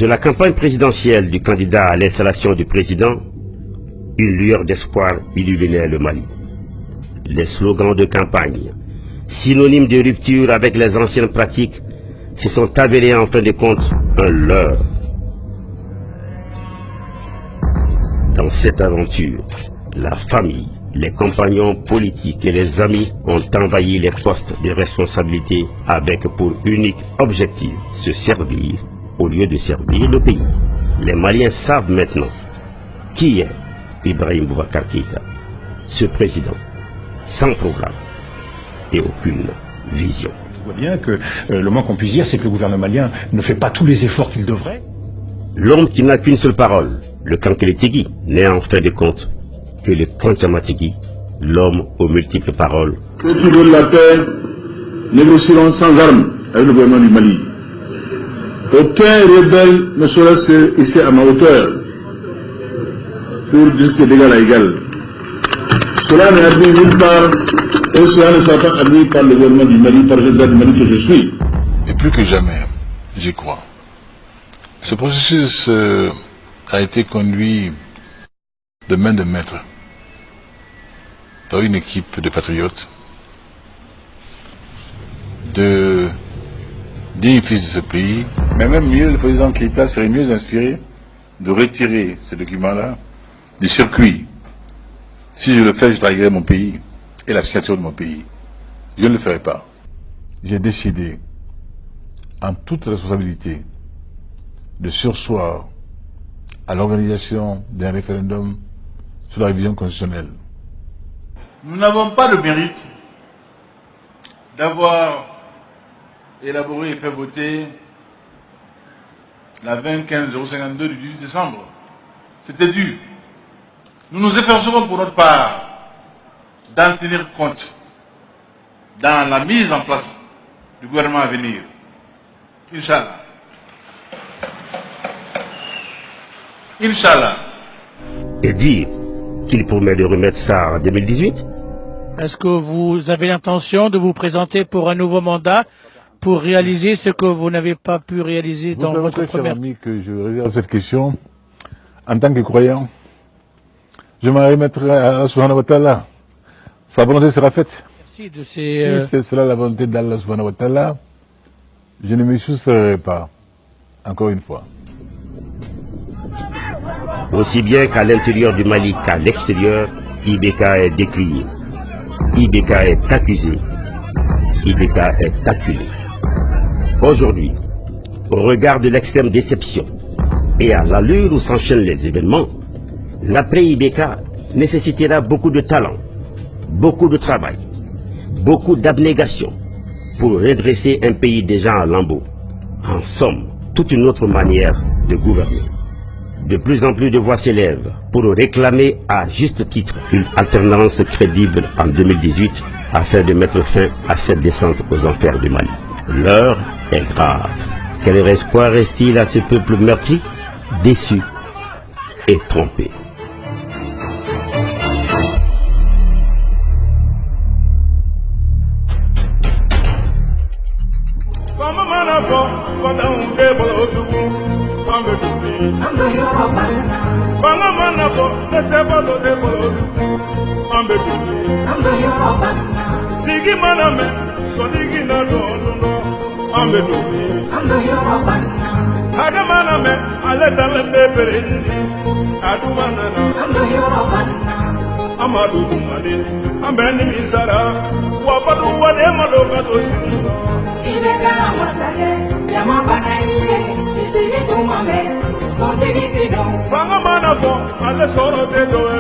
De la campagne présidentielle du candidat à l'installation du président, une lueur d'espoir illuminait le Mali. Les slogans de campagne, synonymes de rupture avec les anciennes pratiques, se sont avérés en fin de compte un leurre. Dans cette aventure, la famille, les compagnons politiques et les amis ont envahi les postes de responsabilité avec pour unique objectif se servir au lieu de servir le pays. Les Maliens savent maintenant qui est Ibrahim Boubacar Keïta, ce président sans programme et aucune vision. Je vois bien que le moins qu'on puisse dire, c'est que le gouvernement malien ne fait pas tous les efforts qu'il devrait. L'homme qui n'a qu'une seule parole, le Kankele Tigui, n'est en fin de compte que le Kontama Tigui, l'homme aux multiples paroles. Ceux qui veulent la paix négocieront sans armes avec le gouvernement du Mali. Aucun rebelle ne saurait se hisser à ma hauteur pour discuter d'égal à égal. Cela n'est admis nulle part et cela ne sera pas admis par le gouvernement du Mali, par le président du Mali que je suis. Et plus que jamais, j'y crois. Ce processus a été conduit de main de maître par une équipe de patriotes, de dignes fils de ce pays. Mais même mieux, le président Keïta serait mieux inspiré de retirer ce document-là du circuit. Si je le fais, je trahirais mon pays et la signature de mon pays. Je ne le ferai pas. J'ai décidé, en toute responsabilité, de surseoir à l'organisation d'un référendum sur la révision constitutionnelle. Nous n'avons pas le mérite d'avoir élaboré et fait voter la 2015-052 du 18 décembre. C'était dû. Nous nous efforcerons pour notre part d'en tenir compte dans la mise en place du gouvernement à venir. Inch'Allah. Inch'Allah. Et dire qu'il promet de remettre ça en 2018. Est-ce que vous avez l'intention de vous présenter pour un nouveau mandat pour réaliser ce que vous n'avez pas pu réaliser dans votre première... Ami, que je réserve cette question. En tant que croyant, je m'en remettrai à Allah subhanahu wa ta'ala. Sa volonté sera faite. Merci de ces... Si c'est cela la volonté d'Allah subhanahu wa ta'ala, je ne me soustrairai pas, encore une fois. Aussi bien qu'à l'intérieur du Mali qu'à l'extérieur, IBK est décrié. IBK est accusé. IBK est acculé. Aujourd'hui, au regard de l'extrême déception et à l'allure où s'enchaînent les événements, l'après-IBK nécessitera beaucoup de talent, beaucoup de travail, beaucoup d'abnégation pour redresser un pays déjà en lambeaux. En somme, toute une autre manière de gouverner. De plus en plus de voix s'élèvent pour réclamer à juste titre une alternance crédible en 2018 afin de mettre fin à cette descente aux enfers du Mali. L'heure est grave. Quel espoir reste-t-il à ce peuple meurtri, déçu et trompé? Sigi maname, sonigi na donuno, ambedomi. Haga maname, ale dalende berendi, adumanana. Amadu dumani, ambeni misara, wapadu wade madoka tosino. Ibeka wasage, yamabana iye, isigi tumame, sondigi tido. Fanga manafo, ale soro tedo.